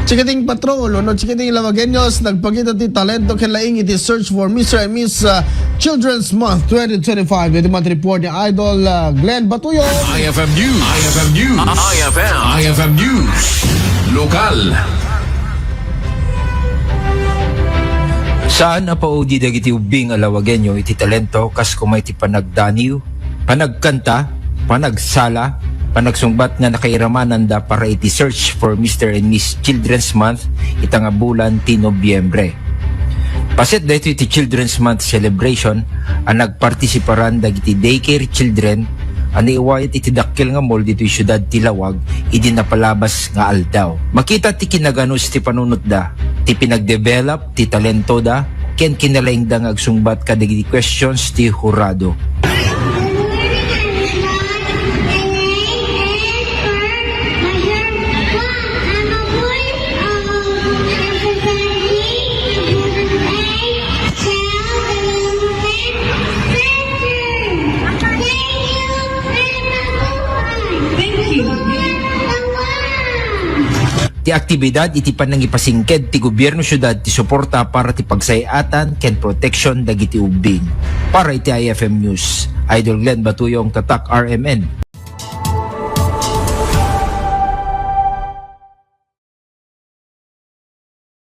Chikiting Patrol, no Chikiting Lavagueños, nagpakita ti talento kalaing iti search for Mr. and Miss Children's Month 2025. Ito man report ni Idol Glenn Batuyo. IFM News. IFM News. IFM News. Lokal. Saan na paudi dagiti ubing alawagenyo iti talento kas kumay ti panagdaniw, panagkanta, panagsala, panagsungbat nga nakairamanan da para iti search for Mr. and Miss Children's Month itang bulan ti Nobyembre. Paset dito iti Children's Month celebration ang nagpartisiparan dagiti daycare children ani iwayat iti dakkel nga mall dito syudad ti Lawag idi napalabas nga aldaw. Makita ti kinaganos ti panunot da, ti pinagdevelop ti talento da, ken kinalaing da nga agsungbat kadagiti questions ti hurado. Ti aktibidad iti panangipasingked ti gobyerno syudad ti suporta para ti pagsayatan ken protection dagiti ubing. Para iti IFM News, Idol Glenn Batuyong, Tatak RMN.